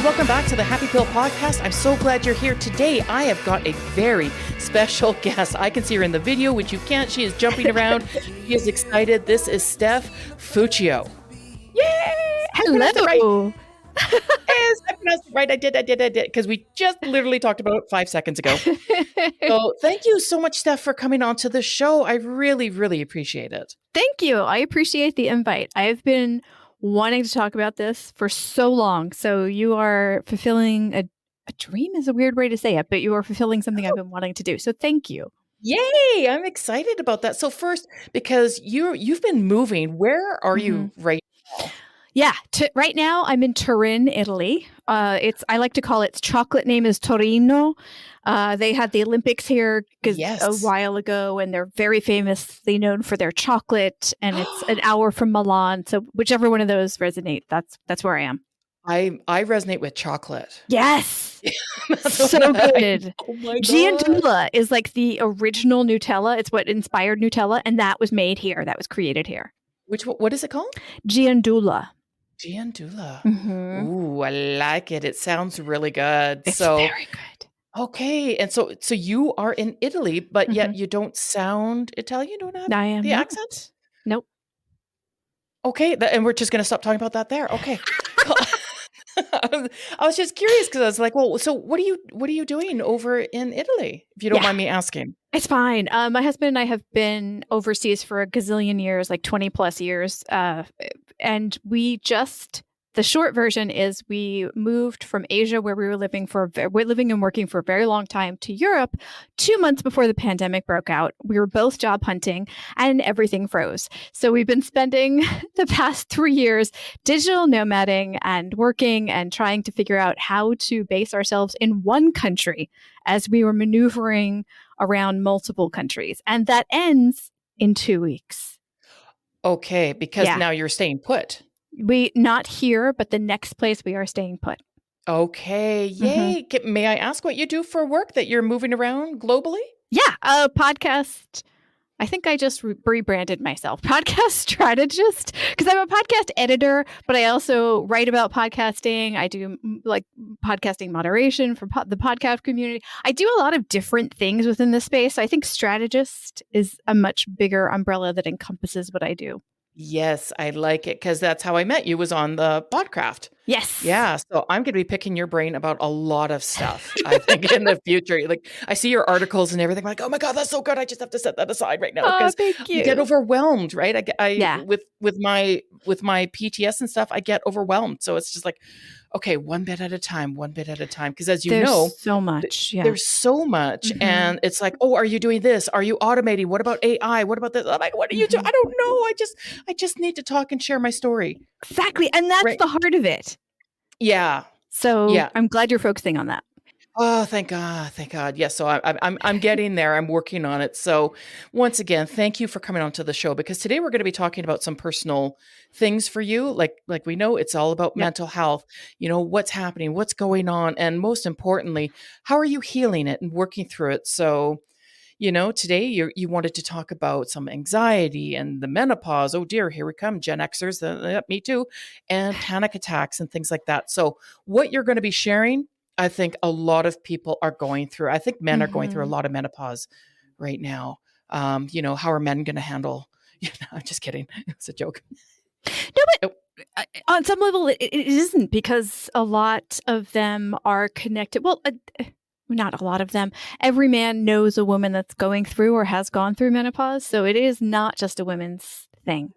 welcome back to the Happy Pill Podcast. I'm so glad you're here today. I have got a very special guest. I can see her in the video, which you can't. She is jumping around. She is excited. This is Steph Fuccio. Yay! Hello. Yes, I pronounced it right. I did. Because we just literally talked about it 5 seconds ago. So thank you so much, Steph, for coming on to the show. I really, really appreciate it. Thank you. I appreciate the invite. I've been wanting to talk about this for so long. So you are fulfilling a dream is a weird way to say it, but you are fulfilling something I've been wanting to do. So thank you. Yay! I'm excited about that. So first, because you've been moving, where are you right now? Yeah, right now I'm in Turin, Italy. I like to call its chocolate name is Torino. They had the Olympics here a while ago, and they're very famously known for their chocolate. And it's an hour from Milan, so whichever one of those resonate, that's where I am. I resonate with chocolate. Yes, so good. Oh my God. Giandulla is like the original Nutella. It's what inspired Nutella, and that was made here. That was created here. What is it called? Giandulla. Giandulla. Mm-hmm. Ooh, I like it. It sounds really good. It's very good. Okay, and so you are in Italy, but yet you don't sound Italian. You don't have the accent. Nope. Okay, and we're just going to stop talking about that there. Okay. I was just curious because I was like, well, so what are you doing over in Italy, if you don't mind me asking? It's fine. My husband and I have been overseas for a gazillion years, like 20 plus years. And the short version is we moved from Asia, where we were living and working for a very long time, to Europe 2 months before the pandemic broke out. We were both job hunting and everything froze. So we've been spending the past 3 years digital nomading and working and trying to figure out how to base ourselves in one country as we were maneuvering around multiple countries. And that ends in 2 weeks. Okay, because now you're staying put. Not here, but the next place we are staying put. Okay, yay. May I ask what you do for work that you're moving around globally? Yeah, a podcast. I think I just rebranded myself, podcast strategist, because I'm a podcast editor, but I also write about podcasting. I do like podcasting moderation for the podcast community. I do a lot of different things within this space. So I think strategist is a much bigger umbrella that encompasses what I do. Yes, I like it because that's how I met you, was on the Podcraft. Yes. Yeah. So I'm going to be picking your brain about a lot of stuff, I think, in the future. Like, I see your articles and everything. I'm like, oh my God, that's so good. I just have to set that aside right now because thank you. I get overwhelmed, right? With my PTS and stuff, I get overwhelmed. So it's just like, okay, one bit at a time. Because as you know, so much. There's so much. And it's like, oh, are you doing this? Are you automating? What about AI? What about this? I'm like, what are you doing? I don't know. I just need to talk and share my story. Exactly. And that's the heart of it. Yeah. So I'm glad you're focusing on that. Oh, thank God. Thank God. Yes. So I'm getting there. I'm working on it. So once again, thank you for coming onto the show, because today we're going to be talking about some personal things for you. Like we know it's all about mental health, what's happening, what's going on. And most importantly, how are you healing it and working through it? So, today you wanted to talk about some anxiety and the menopause. Oh dear, here we come. Gen Xers, me too. And panic attacks and things like that. So what you're going to be sharing, I think a lot of people are going through. I think men are going through a lot of menopause right now. How are men going to handle? I'm just kidding. It's a joke. No, but on some level, it isn't, because a lot of them are connected. Well, not a lot of them. Every man knows a woman that's going through or has gone through menopause. So it is not just a women's thing.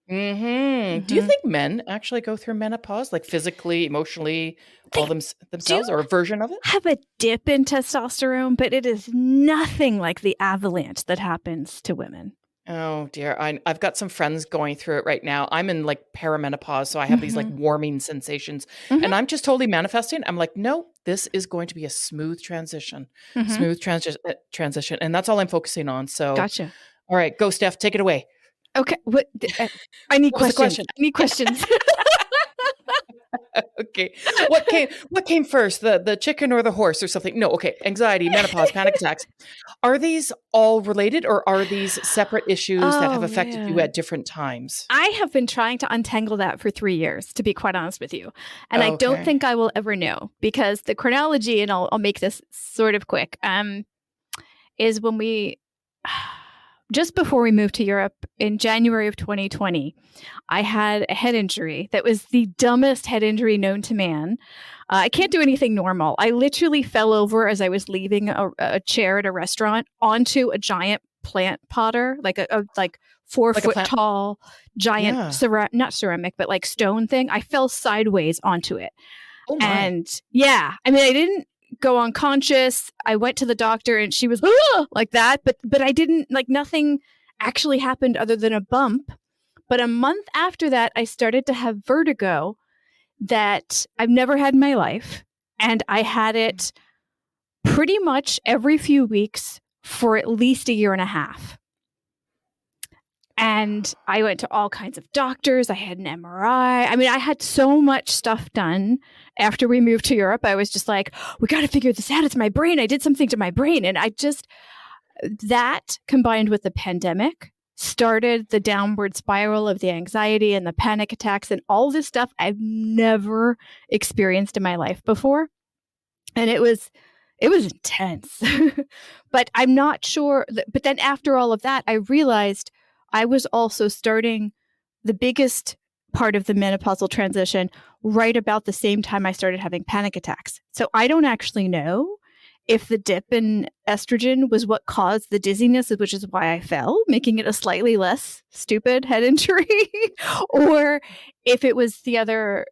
Do you think men actually go through menopause, like physically, emotionally, all themselves, or a version of it? Have a dip in testosterone, but it is nothing like the avalanche that happens to women. Oh dear. I've got some friends going through it right now. I'm in like perimenopause, so I have these like warming sensations, and I'm just totally manifesting. I'm like, no, this is going to be a smooth transition, transition. And that's all I'm focusing on. So, gotcha. All right, go Steph, take it away. Okay. I need questions. I need questions. Okay. What came first? The chicken or the horse or something? No, okay. Anxiety, menopause, panic attacks. Are these all related or are these separate issues that have Oh, affected you man. at different times? I have been trying to untangle that for 3 years, to be quite honest with you. And I don't Okay. think I will ever know because the chronology, and I'll make this sort of quick, is when we, just before we moved to Europe in January of 2020, I had a head injury that was the dumbest head injury known to man. I can't do anything normal. I literally fell over as I was leaving a chair at a restaurant onto a giant plant potter, like a like four Like a foot plant. tall giant Yeah. not ceramic, but like stone thing. I fell sideways onto it. Oh my. And yeah, I mean, I didn't go unconscious. I went to the doctor and she was "Ah!" like that, but I didn't, like, nothing actually happened other than a bump. But a month after that, I started to have vertigo that I've never had in my life. And I had it pretty much every few weeks for at least a year and a half. And I went to all kinds of doctors. I had an MRI. I mean, I had so much stuff done after we moved to Europe. I was just like, we got to figure this out. It's my brain. I did something to my brain. And that combined with the pandemic started the downward spiral of the anxiety and the panic attacks and all this stuff I've never experienced in my life before. And it was intense. But I'm not sure. But then after all of that, I realized I was also starting the biggest part of the menopausal transition right about the same time I started having panic attacks. So I don't actually know if the dip in estrogen was what caused the dizziness, which is why I fell, making it a slightly less stupid head injury, or if it was the other,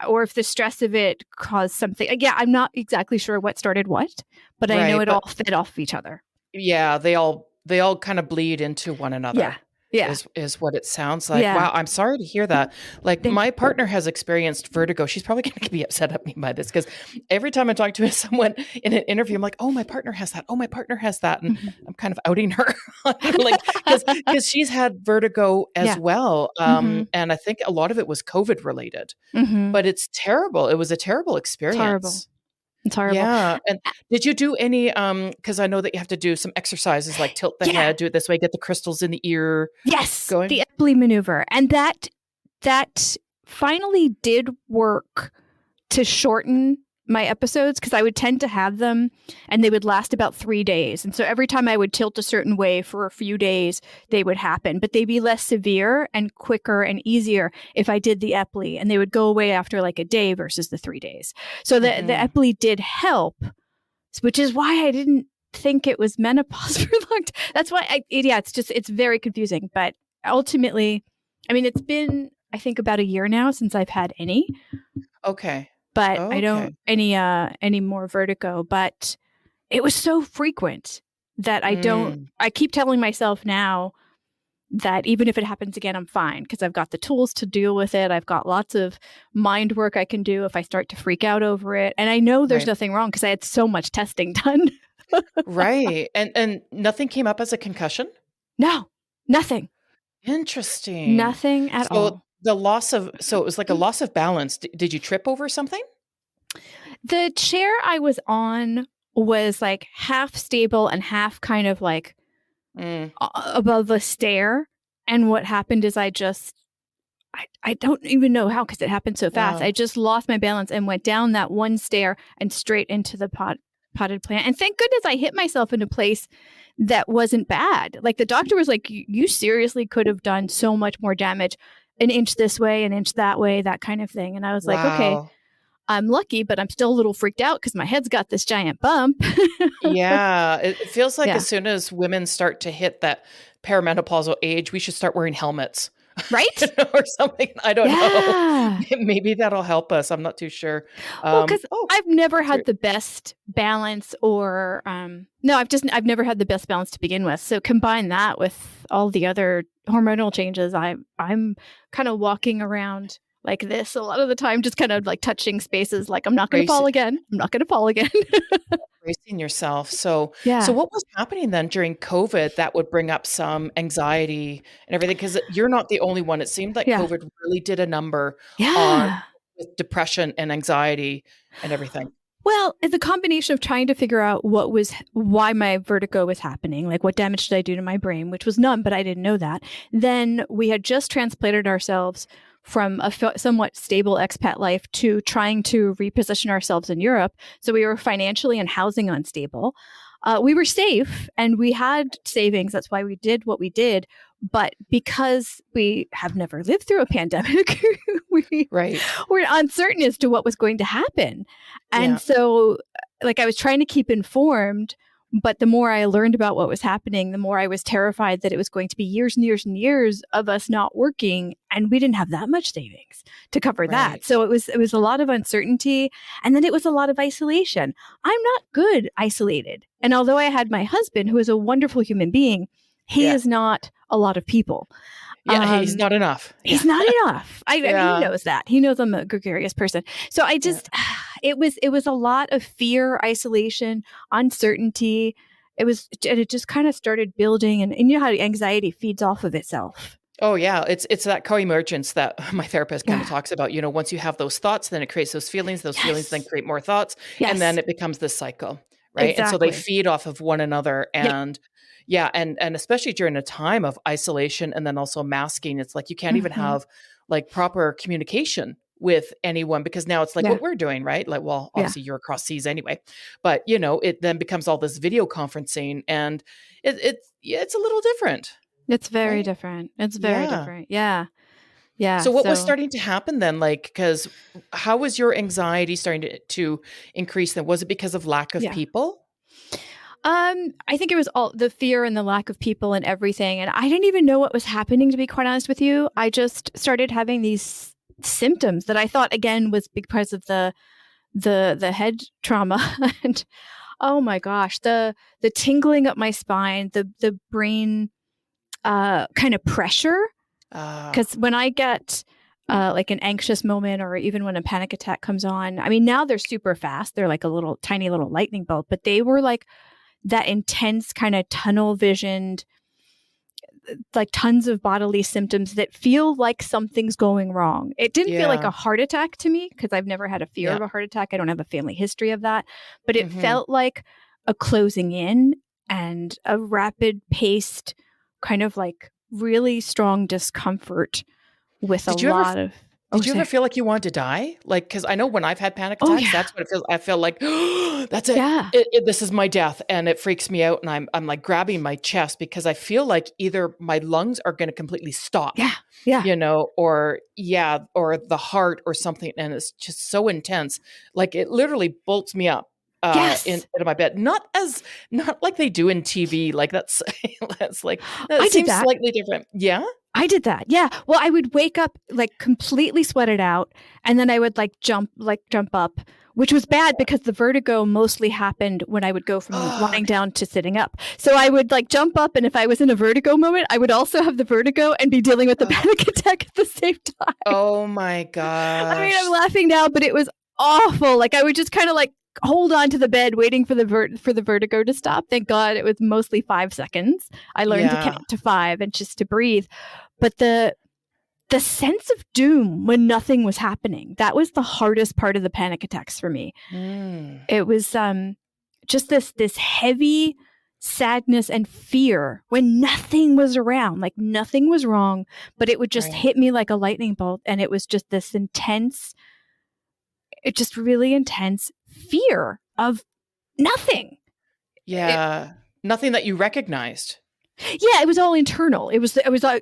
or if the stress of it caused something. Yeah, I'm not exactly sure what started what, but I know Right. it But all fed off of each other. yeah, they all kind of bleed into one Yeah, another. yeah, Is what it sounds like. yeah. Wow, I'm sorry to hear that. Like Thank my you. partner has experienced vertigo. She's probably going to be upset at me by this because every time I talk to someone in an interview, I'm like, "Oh, my partner has that. Oh, my partner has that," and Mhm. I'm kind of outing her, like because she's had vertigo as Yeah. well. Mhm. And I think a lot of it was COVID related. Mhm. But it's terrible. It was a terrible It's horrible. experience. It's horrible. Yeah, and did you do any, because I know that you have to do some exercises like tilt the Yeah. head, do it this way, get the crystals in the ear Yes, the going? Epley maneuver, and that finally did work to shorten my episodes because I would tend to have them and they would last about 3 days. And so every time I would tilt a certain way for a few days, they would happen, but they'd be less severe and quicker and easier if I did the Epley, and they would go away after like a day versus the 3 days. So the Mhm. Epley did help, which is why I didn't think it was menopause for long. That's why it's very confusing. But ultimately, I mean, it's been, I think, about a year now since I've had any, Okay. but I don't Okay. any more vertigo. But it was so frequent that Mm. I keep telling myself now that even if it happens again, I'm fine because I've got the tools to deal with it. I've got lots of mind work I can do if I start to freak out over it. And I know there's Right. nothing wrong because I had so much testing done. Right, and nothing came up as a concussion? No, nothing. Interesting. Nothing at So all. so it was like a loss of balance. Did you trip over something? The chair I was on was like half stable and half kind of like Mm. above a stair. And what happened is I don't even know how because it happened so fast. Wow. I just lost my balance and went down that one stair and straight into the potted plant. And thank goodness I hit myself in a place that wasn't bad. Like the doctor was like, you seriously could have done so much more damage, an inch this way, an inch that way, that kind of thing. And I was like, okay, Wow. I'm lucky, but I'm still a little freaked out because my head's got this giant bump. Yeah, it feels like Yeah. as soon as women start to hit that perimenopausal age, we should start wearing helmets, Right? or something. I don't know. Yeah. Maybe that'll help us. I'm not too sure. Well, because Oh, I've never sorry. had the best balance, or no, I've never had the best balance to begin with. So combine that with all the other hormonal changes, I'm kind of walking around like this a lot of the time, just kind of like touching spaces like I'm not going to Brace fall again. I'm not going to fall again. Bracing yourself. So Yeah. what was happening then during COVID that would bring up some anxiety and everything? Because you're not the only one. It seemed like Yeah. COVID really did a number on Yeah. with depression and anxiety and everything. Well, the combination of trying to figure out why my vertigo was happening, like what damage did I do to my brain, which was none, but I didn't know that. Then we had just transplanted ourselves from a somewhat stable expat life to trying to reposition ourselves in Europe. So we were financially and housing unstable. We were safe and we had savings. That's why we did what we did. But because we have never lived through a pandemic, we Right. were uncertain as to what was going to happen. And Yeah. so, like, I was trying to keep informed, but the more I learned about what was happening, the more I was terrified that it was going to be years and years and years of us not working. And we didn't have that much savings to cover Right. that. So it was a lot of uncertainty. And then it was a lot of isolation. I'm not good isolated. And although I had my husband, who is a wonderful human being, he Yeah. is not a lot of people. Yeah. He's not enough. He's Yeah. not enough. I mean, he Yeah. knows that. He knows I'm a gregarious person. So I Yeah. just, it was a lot of fear, isolation, uncertainty. And it just kind of started building. And you know how anxiety feeds off of itself. Oh yeah, it's that co-emergence that my therapist kind of Yeah. talks about. You know, once you have those thoughts, then it creates those feelings then Yes. create more thoughts, and then Yes. it becomes this cycle, right? And so they Exactly. feed off of one another, Yep. and yeah, and especially during a time of isolation and then also masking, it's like you can't even Hmm. have like proper communication with anyone because now it's like Yeah. what we're doing, right? Like, well, Yeah. obviously you're across seas anyway, but you know, it then becomes all this video conferencing, and yeah, it's a little different, It's very right? different. It's very Yeah. different. Yeah. Yeah. So what was So, starting to happen then? Like, because how was your anxiety starting to increase then? Was it because of lack of yeah. people? I think it was all the fear and the lack of people and everything. And I didn't even know what was happening, to be quite honest with you. I just started having these symptoms that I thought again was because of the head trauma. And oh my gosh, the tingling up my spine, the brain kind of pressure. Ah, Because when I get like an anxious moment or even when a panic attack comes on, I mean, now they're super fast. They're like a little tiny little lightning bolt, but they were like that intense kind of tunnel visioned, like tons of bodily symptoms that feel like something's going wrong. It didn't feel like yeah, a heart attack to me because I've never had a fear yeah. of a heart attack. I don't have a family history of that, but it Hmm. felt like a closing in and a rapid paced kind of like really strong discomfort with a Did you ever lot of, oh, did you ever say, feel like you wanted to die? Like, because I know when I've had panic oh attacks, yeah, that's what it feels. I feel like that's it. yeah, This is my death, and it freaks me out, and I'm like grabbing my chest because I feel like either my lungs are going to completely stop, yeah, yeah, you know, or yeah, or the heart or something, and it's just so intense. Like it literally bolts me up yes, into my bed. Not like they do in TV. Like that's that's like that I did seems that. slightly different. Yeah. I did that. Yeah. Well, I would wake up like completely sweated out and then I would jump up, which was bad because the vertigo mostly happened when I would go from Oh, lying down to sitting up. So I would like jump up and if I was in a vertigo moment, I would also have the vertigo and be dealing with the oh, panic attack at the same time. oh my I mean, I'm gosh. laughing now, but it was awful. Like I would just kind of like hold on to the bed waiting for the vertigo to stop. Thank God it was mostly 5 seconds. I learned to Yeah. count to 5 and just to breathe. But the sense of doom when nothing was happening, that was the hardest part of the panic attacks for me. Mm, It was just this heavy sadness and fear when nothing was around, like nothing was wrong, but it would just right. hit me like a lightning bolt. And it was just this intense, it just really intense fear of nothing. It, Yeah. Nothing that you recognized. yeah, it was all internal. It was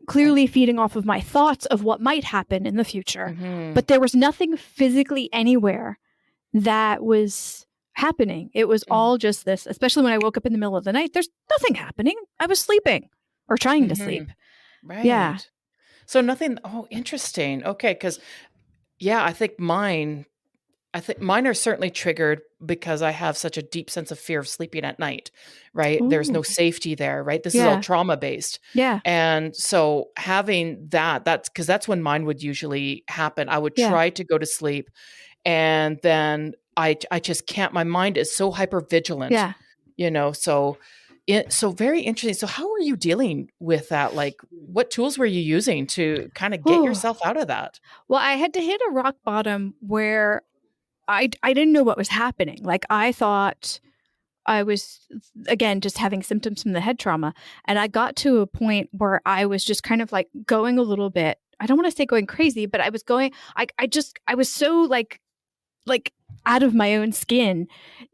clearly feeding off of my thoughts of what might happen in the future, Mhm. but there was nothing physically anywhere that was happening. It was Mhm. all just this, especially when I woke up in the middle of the night, there's nothing happening. I was sleeping or trying to sleep. Mhm. Yeah. Right. So nothing, oh, interesting. Okay, because yeah, I think mine I think mine are certainly triggered because I have such a deep sense of fear of sleeping at night, right? There's no Ooh. safety there, right? This is all Yeah. trauma based. Yeah. And so having that's because that's when mine would usually happen. I would Yeah. try to go to sleep and then I just can't, my mind is so hyper vigilant, Yeah. so so very interesting. So how are you dealing with that? Like what tools were you using to kind of get Oh. yourself out of that? Well, I had to hit a rock bottom where I didn't know what was happening. Like I thought I was, again, just having symptoms from the head trauma. And I got to a point where I was just kind of like going a little bit, I don't want to say going crazy, but I was going, I was so like out of my own skin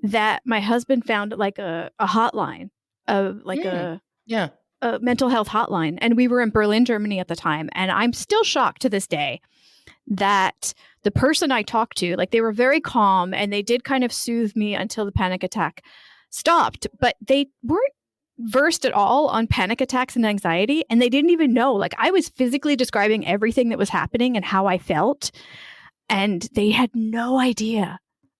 that my husband found like a hotline of like Mm, yeah. a mental health hotline. And we were in Berlin, Germany at the time. And I'm still shocked to this day that the person I talked to, like they were very calm and they did kind of soothe me until the panic attack stopped, but they weren't versed at all on panic attacks and anxiety. And they didn't even know, like I was physically describing everything that was happening and how I felt. And they had no idea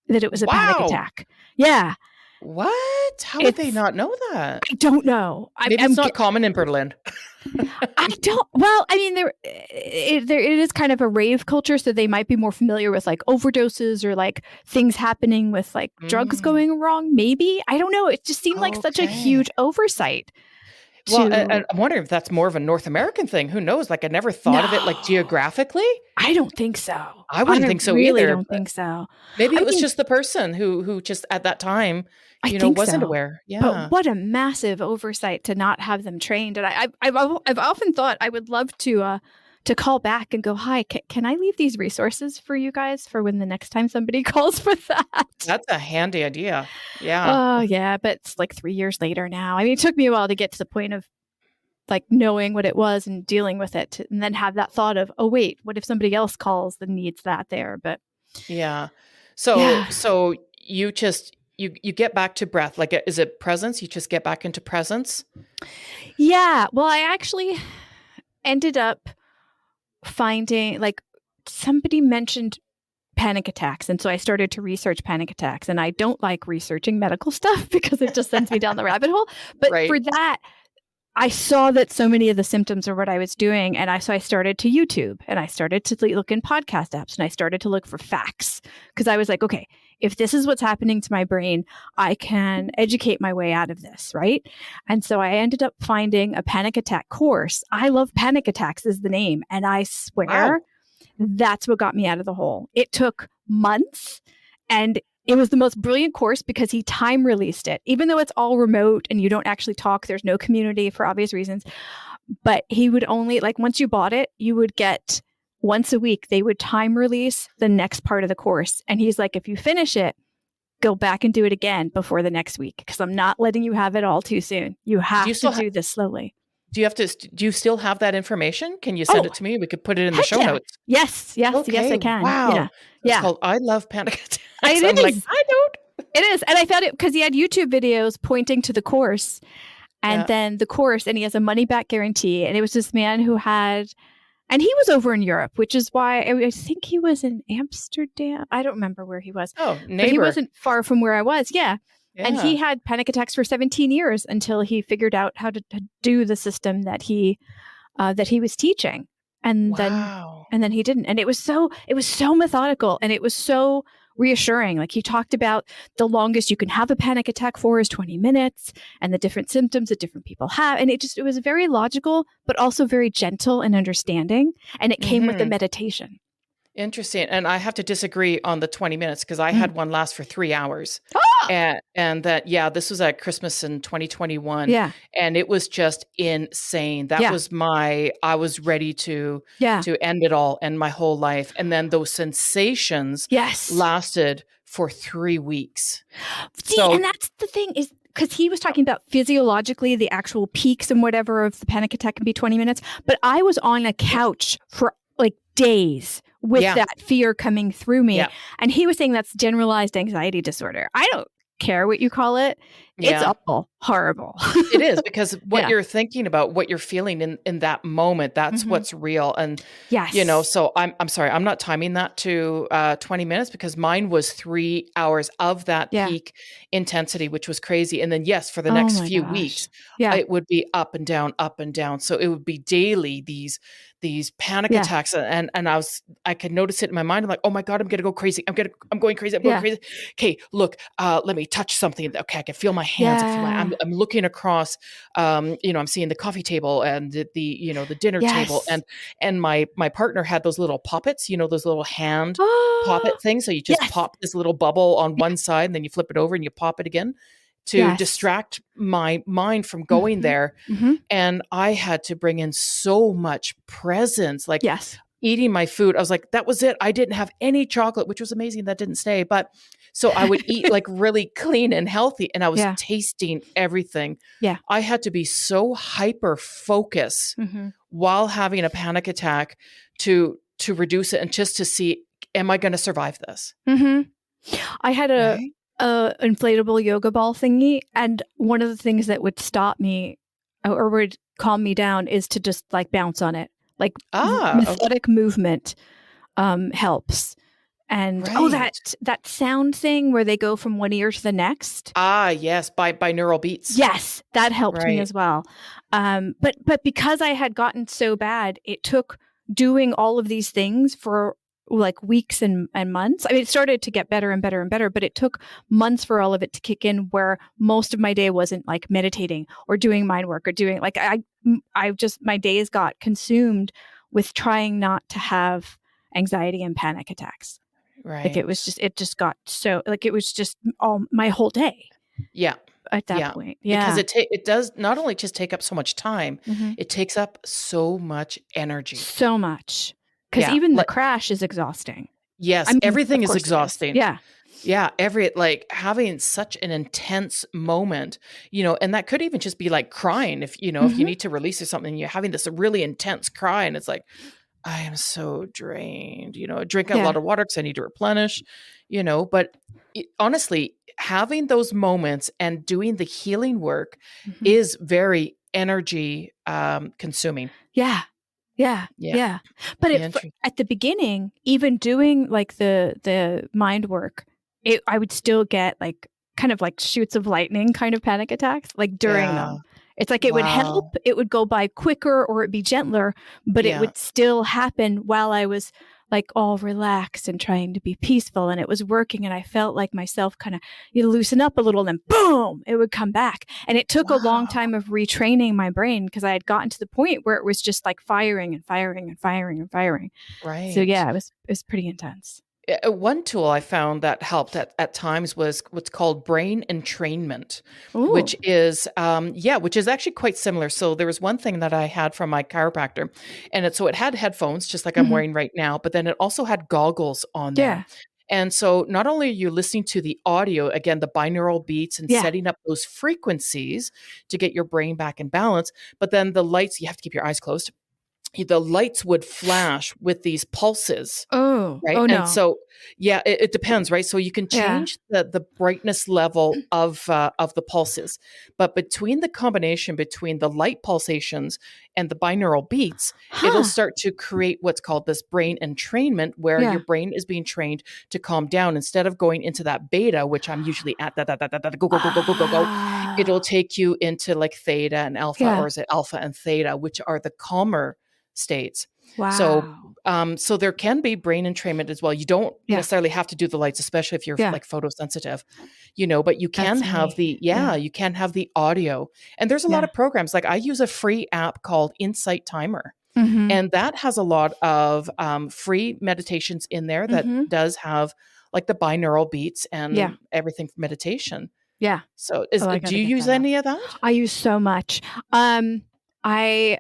that it was a panic Wow. attack. Yeah. What? How would they not know that? I don't know. Maybe it's not common in Berlin. I don't. Well, I mean, it is kind of a rave culture, so they might be more familiar with like overdoses or like things happening with like drugs Mm, going wrong. Maybe, I don't know. It just seemed like such a okay. huge oversight. Well, To I'm wondering if that's more of a North American thing. Who knows? Like I never thought of it like no, geographically. I don't think so. I wouldn't think so really either. don't think so. Maybe I it was mean, just the person who just at that time, I think wasn't so. aware. But Yeah. what a massive oversight to not have them trained. And I've often thought I would love to call back and go, hi, can I leave these resources for you guys for when the next time somebody calls for that? That's a handy idea. Yeah. Oh yeah, but it's like 3 years later now. I mean, it took me a while to get to the point of like knowing what it was and dealing with it, and then have that thought of, oh wait, what if somebody else calls that needs that there? But Yeah. So yeah, so you just you get back to breath. Like is it presence? You just get back into presence? yeah. Well, I actually ended up finding like somebody mentioned panic attacks. And so I started to research panic attacks. And I don't like researching medical stuff because it just sends me down the rabbit hole. But Right. for that, I saw that so many of the symptoms are what I was doing. And so I started to YouTube and I started to look in podcast apps and I started to look for facts because I was like, okay, if this is what's happening to my brain, I can educate my way out of this. Right. And so I ended up finding a panic attack course. I Love Panic Attacks is the name. And I Wow. swear that's what got me out of the hole. It took months and it was the most brilliant course because he time released it, even though it's all remote and you don't actually talk. There's no community for obvious reasons. But he would only, like, once you bought it, you would get once a week, they would time release the next part of the course. And he's like, if you finish it, go back and do it again before the next week because I'm not letting you have it all too soon. You have to do this slowly. Do you still have that information? Can you send Oh, it to me? We could put it in the heck show yeah. notes. Yes, Okay. I can. Wow. Yeah. It's Yeah. called I Love Panic Attacks. I'm It like, is. I don't. It is. And I found it because he had YouTube videos pointing to the course and Yeah. then the course, and he has a money back guarantee. And it was this man who had, and he was over in Europe, which is why I think he was in Amsterdam. I don't remember where he was, Oh, but he neighbor. wasn't far from where I was. Yeah. And he Yeah. had panic attacks for 17 years until he figured out how to do the system that he was teaching. And Wow. then he didn't. And it was so methodical and it was so reassuring. Like he talked about the longest you can have a panic attack for is 20 minutes and the different symptoms that different people have. And it was very logical, but also very gentle and understanding. And it came with the Mhm. meditation. Interesting. And I have to disagree on the 20 minutes because I had one last for 3 hours. Ah! And that, yeah, this was at Christmas in 2021. Yeah. And it was just insane. That Yeah. was I was ready to Yeah. end it all, end my whole life. And then those sensations Yes. lasted for 3 weeks. See, So and that's the thing is because he was talking about physiologically the actual peaks and whatever of the panic attack can be 20 minutes. But I was on a couch for like days with Yeah. that fear coming through me. Yeah. And he was saying that's generalized anxiety disorder. I don't care what you call it. It's Yeah. awful, horrible. It is, because what Yeah. you're thinking about, what you're feeling in that moment, that's Mhm. what's real. And, Yes. so I'm sorry, I'm not timing that to 20 minutes, because mine was 3 hours of that Yeah. peak intensity, which was crazy. And then, yes, for the Oh next my few gosh. weeks, Yeah. it would be up and down, up and down. So it would be daily, these panic Yeah. attacks. And I could notice it in my mind. I'm like, oh my God, I'm going to go crazy. I'm going crazy. I'm going Yeah. crazy. Okay, look, let me touch something. Okay, I can feel my hands. Yeah. I'm looking across, I'm seeing the coffee table and the dinner table, Yes. and my partner had those little poppets, those little hand Oh, poppet things. So you just yes. pop this little bubble on Yeah. one side, and then you flip it over and you pop it again to Yes. distract my mind from going Mhm. there. Mhm. And I had to bring in so much presence, like Yes. eating my food. I was like, that was it. I didn't have any chocolate, which was amazing. That didn't stay. But so I would eat like really clean and healthy, and I was Yeah. tasting everything. Yeah. I had to be so hyper focus Mhm. while having a panic attack to reduce it, and just to see, am I going to survive this? Mhm. I had Right? a inflatable yoga ball thingy, and one of the things that would stop me or would calm me down is to just like bounce on it. Like Okay. methodic movement helps. And Right. that sound thing where they go from one ear to the next. Yes, by neural beats. Yes, that helped me Right. as well. But because I had gotten so bad, it took doing all of these things for like weeks and months. I mean, it started to get better and better and better, but it took months for all of it to kick in, where most of my day wasn't like meditating or doing mind work or doing like I just my days got consumed with trying not to have anxiety and panic attacks. Like Right. it just got so like it was just all my whole day Yeah. at that Yeah. point. Because Yeah. it does not only just take up so much time, Mhm. it takes up so much energy. So much. Because Yeah. even the Like, crash is exhausting. I yes, mean, everything of is course it is. exhausting. Yeah. Yeah, like having such an intense moment, and that could even just be like crying, if you Mhm. need to release or something, you're having this really intense cry, and it's like, I am so drained, drink a Yeah. lot of water because I need to replenish, but honestly, having those moments and doing the healing work Mhm. is very energy consuming. Yeah. Yeah. Yeah. Yeah. But at the beginning, even doing like the mind work, I would still get like kind of like shoots of lightning kind of panic attacks like during Yeah. them. It's like it would help, Wow. it would go by quicker or it'd be gentler, but it Yeah. would still happen while I was like all relaxed and trying to be peaceful, and it was working, and I felt like myself kind of loosen up a little, and then boom, it would come back. And it took a long Wow. time of retraining my brain because I had gotten to the point where it was just like firing and firing and firing and firing. So Right. yeah, it was pretty intense. One tool I found that helped at times was what's called brain entrainment, Ooh. which is actually quite similar. So there was one thing that I had from my chiropractor, and it had headphones, just like I'm Mhm. wearing right now, but then it also had goggles on there. Yeah. And so not only are you listening to the audio, again, the binaural beats, and Yeah. setting up those frequencies to get your brain back in balance, but then the lights, you have to keep your eyes closed. The lights would flash with these pulses. Oh. Right, Oh and no. so yeah, it depends, right? So you can Yeah. change the brightness level of the pulses, but between the combination between the light pulsations and the binaural beats, it'll Huh. start to create what's called this brain entrainment, where your Yeah. brain is being trained to calm down. Instead of going into that beta, which I'm usually at, go, go, go, go, go, go, go, it'll Oh. take you into like theta and alpha, Yeah. or is it alpha and theta, which are the calmer states. So Wow. so there can be brain entrainment as well. You don't Yeah. necessarily have to do the lights, especially if you're Yeah. like photosensitive, but you can That's have neat. Yeah. you can have the audio. And there's a lot Yeah. of programs. Like I use a free app called Insight Timer, Mhm. and that has a lot of free meditations in there that Mhm. does have like the binaural beats Yeah. and everything for meditation. Yeah. So Oh, I got do to you get use that app. any of that? I use so much. I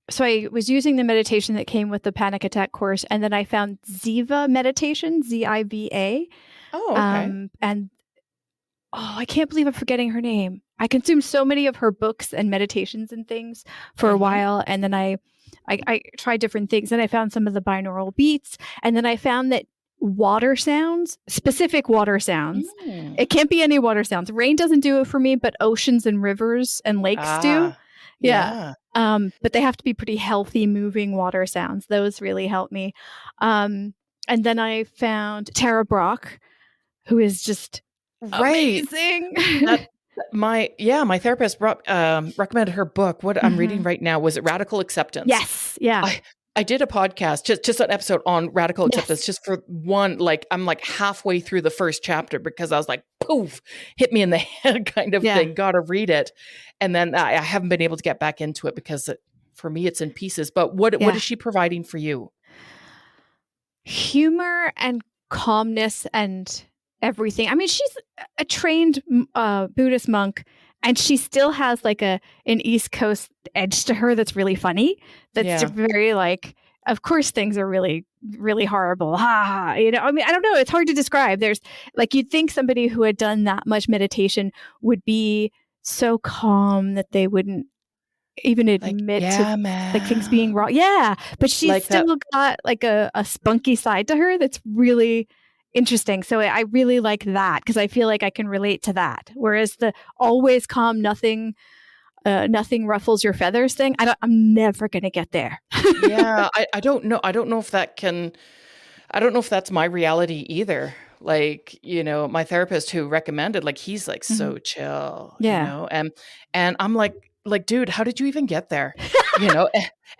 so I was using the meditation that came with the panic attack course, and then I found Ziva meditation, Ziva. Oh, okay. And I can't believe I'm forgetting her name. I consumed so many of her books and meditations and things for a Hmm. while, and then I tried different things, and I found some of the binaural beats, and then I found that water sounds, specific water sounds. Mm. It can't be any water sounds. Rain doesn't do it for me, but oceans and rivers and lakes do. Yeah. Yeah. But they have to be pretty healthy, moving water sounds. Those really help me. And then I found Tara Brach, who is just Right. amazing. My therapist recommended her book. What I'm reading right now, was it Radical Acceptance? Yes. Yeah. I did a podcast, just an episode on radical acceptance, Yes. just for one, like I'm like halfway through the first chapter because I was like, poof, hit me in the head kind of thing. Got to read it. And then I haven't been able to get back into it because for me, it's in pieces. But what is she providing for you? Humor and calmness and everything. I mean, she's a trained Buddhist monk, and she still has like an East Coast edge to her that's really funny. That's very like, of course, things are really, really horrible. I mean, I don't know. It's hard to describe. There's like, you'd think somebody who had done that much meditation would be so calm that they wouldn't even admit to like things being wrong. Yeah. But she's like still got like a spunky side to her that's really interesting. So I really like that because I feel like I can relate to that. Whereas the always calm, nothing ruffles your feathers thing, I'm never going to get there. Yeah. I don't know. I don't know if that's my reality either. Like, my therapist who recommended, like, he's like so chill, and I'm like, dude, how did you even get there?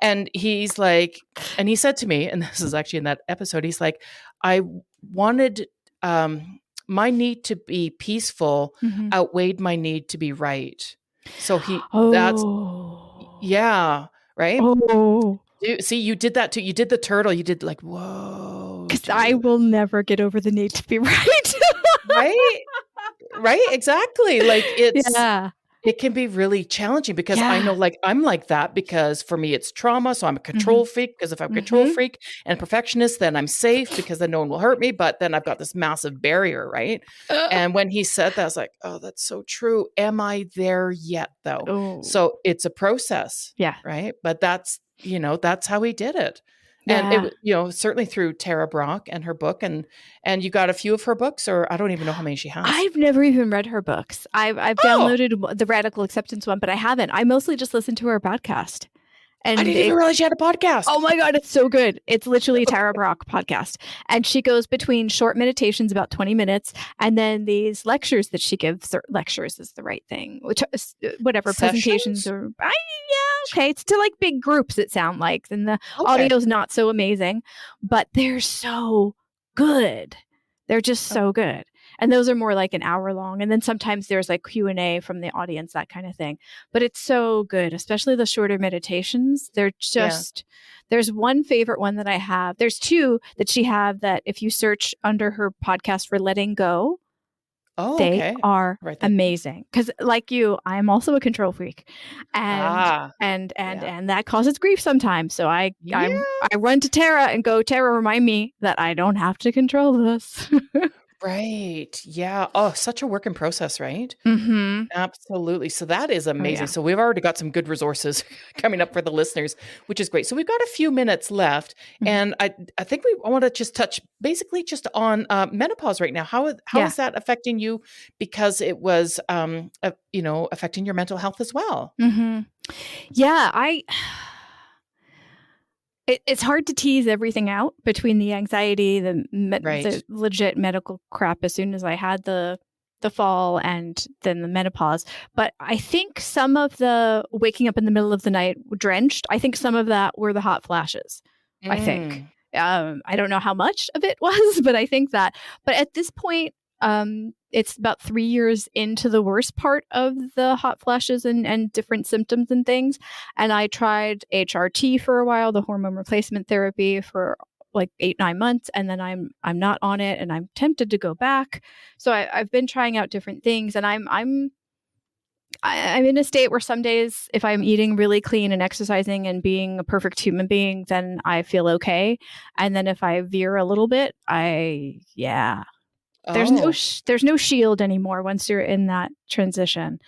And he's like, and he said to me, and this is actually in that episode, he's like, I wanted, my need to be peaceful outweighed my need to be right. So right. See, you did that too. You did the turtle. You did like, whoa. Because I will never get over the need to be right. Right. Exactly. Like it can be really challenging because I know, like, I'm like that because for me it's trauma. So I'm a control freak, because if I'm a control freak and perfectionist, then I'm safe because then no one will hurt me. But then I've got this massive barrier. Right. And when he said that, I was like, oh, that's so true. Am I there yet though? Oh. So it's a process. Yeah. Right. But that's how he did it. And it, certainly through Tara Brach and her book, and you got a few of her books, or I don't even know how many she has. I've never even read her books. I've downloaded the Radical Acceptance one, but I haven't. I mostly just listen to her podcast. And I didn't even realize she had a podcast. Oh my God, it's so good. It's literally Tara Brach podcast. And she goes between short meditations, about 20 minutes, and then these lectures that she gives. Lectures is the right thing. Whatever, presentations or... okay. It's to like big groups, it sounds like. And the audio's not so amazing, but they're so good. They're just so good. And those are more like an hour long. And then sometimes there's like Q&A from the audience, that kind of thing. But it's so good, especially the shorter meditations. They're just, there's one favorite one that I have. There's two that she have that if you search under her podcast for Letting Go, they are amazing. Because like you, I am also a control freak, and that causes grief sometimes. So I run to Tara and go, Tara, remind me that I don't have to control this. Right. Yeah. Oh, such a work in process, right? Mm-hmm. Absolutely. So that is amazing. So we've already got some good resources coming up for the listeners, which is great. So we've got a few minutes left, and I think I want to just touch basically just on menopause right now. How is that affecting you? Because it was, affecting your mental health as well. Mm-hmm. Yeah, It's hard to tease everything out between the anxiety, the legit medical crap as soon as I had the fall and then the menopause. But I think some of the waking up in the middle of the night drenched, I think some of that were the hot flashes. I think. I don't know how much of it was, but I think that. But at this point, it's about 3 years into the worst part of the hot flashes and different symptoms and things. And I tried HRT for a while, the hormone replacement therapy, for like 8-9 months. And then I'm not on it, and I'm tempted to go back. So I've been trying out different things, and I'm in a state where some days, if I'm eating really clean and exercising and being a perfect human being, then I feel okay. And then if I veer a little bit, there's no shield anymore once you're in that transition.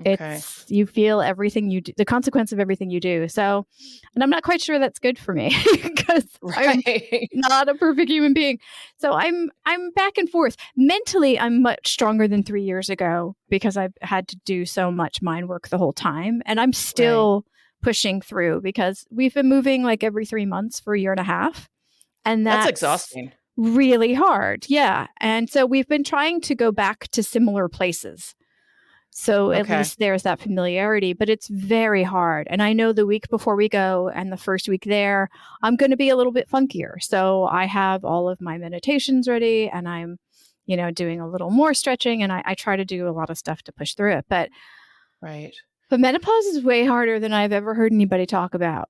Okay. You feel everything you do, the consequence of everything you do. So, and I'm not quite sure that's good for me because I'm Right. not a perfect human being. So I'm back and forth. Mentally, I'm much stronger than 3 years ago because I've had to do so much mind work the whole time. And I'm Right. still pushing through because we've been moving like every 3 months for a year and a half. And That's that's exhausting. really hard. Yeah. And so we've been trying to go back to similar places. So at Okay. least there's that familiarity, but it's very hard. And I know the week before we go and the first week there, I'm going to be a little bit funkier. So I have all of my meditations ready and I'm, doing a little more stretching and I try to do a lot of stuff to push through it. Right. But menopause is way harder than I've ever heard anybody talk about.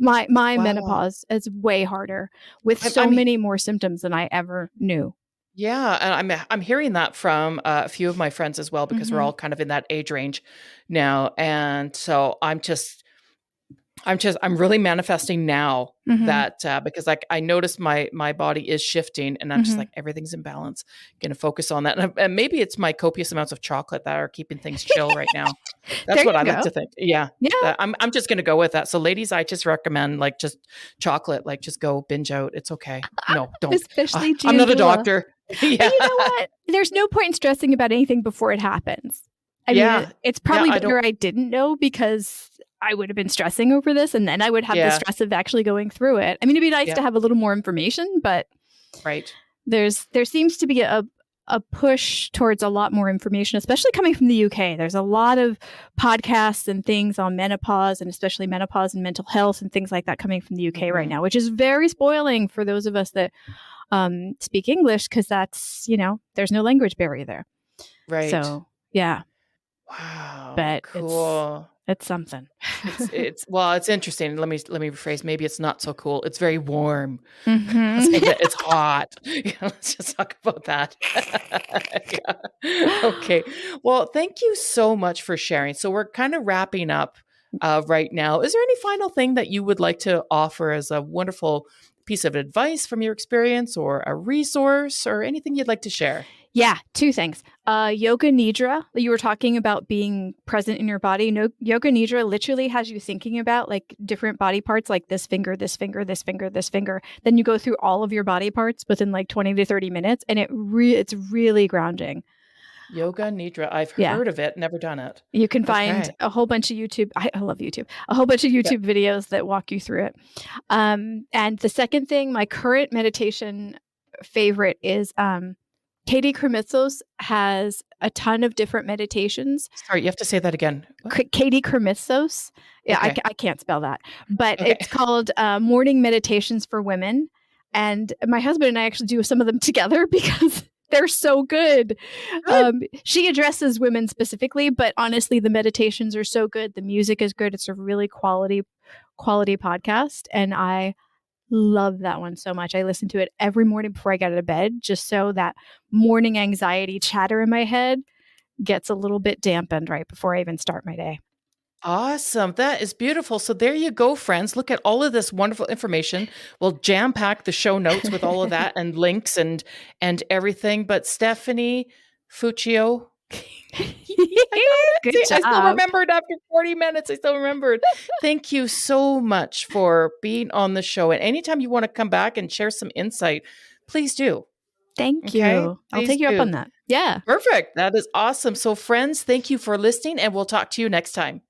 My Wow. menopause is way harder with I'm, so I'm many more symptoms than I ever knew. yeah, and I'm hearing that from a few of my friends as well because we're Mm-hmm. all kind of in that age range now, and so I'm really manifesting now Mm-hmm. that because like I noticed my body is shifting, and I'm just Mm-hmm. like everything's in balance. Going to focus on that, and maybe it's my copious amounts of chocolate that are keeping things chill right now. There That's what you I like go. to think. Yeah, Yeah. I'm just going to go with that. So, ladies, I just recommend like just chocolate, like just go binge out. It's okay. No, don't. Especially I'm not a Giandula. doctor. But Yeah, you know what? There's no point in stressing about anything before it happens. I mean, yeah, it's yeah. probably I don't. better I didn't know because I would have been stressing over this and then I would have the Yeah, stress of actually going through it. I mean, it'd be nice yeah. to have a little more information, but Right. there seems to be a push towards a lot more information, especially coming from the UK. There's a lot of podcasts and things on menopause and especially menopause and mental health and things like that coming from the UK right Hmm. now, which is very spoiling for those of us that speak English because there's no language barrier there. Right. So yeah, Wow. but Cool. it's something. It's well, it's interesting. Let me rephrase. Maybe it's not so cool. It's very warm. Mm-hmm. Say that it's hot. Yeah, let's just talk about that. Yeah. Okay. Well, thank you so much for sharing. So we're kind of wrapping up right now. Is there any final thing that you would like to offer as a wonderful piece of advice from your experience, or a resource, or anything you'd like to share? Yeah, two things. Yoga Nidra, you were talking about being present in your body. No, Yoga Nidra literally has you thinking about like different body parts, like this finger, this finger, this finger, this finger. Then you go through all of your body parts within like 20 to 30 minutes, and it's really grounding. Yoga Nidra. I've Yeah. heard of it, never done it. You can find Okay. a whole bunch of YouTube. I love YouTube. A whole bunch of Yeah. YouTube videos that walk you through it. And the second thing, my current meditation favorite is Katie Krimitsos has a ton of different meditations. Sorry, you have to say that again. What? Katie Krimitsos. Yeah, Okay. I can't spell that, but Okay. it's called Morning Meditations for Women. And my husband and I actually do some of them together because they're so good. Good. She addresses women specifically, but honestly, the meditations are so good. The music is good. It's a really quality podcast, and I love that one so much. I listen to it every morning before I get out of bed, just so that morning anxiety chatter in my head gets a little bit dampened right before I even start my day. Awesome. That is beautiful. So there you go, friends. Look at all of this wonderful information. We'll jam pack the show notes with all of that and links and everything. But Stephanie Fuccio, I got it. Good See, I still job. remembered after 40 minutes. I still remembered. Thank you so much for being on the show. And anytime you want to come back and share some insight, please do. Thank Okay. you. I'll Please take you up do. on that. Yeah. Perfect. That is awesome. So, friends, thank you for listening, and we'll talk to you next time.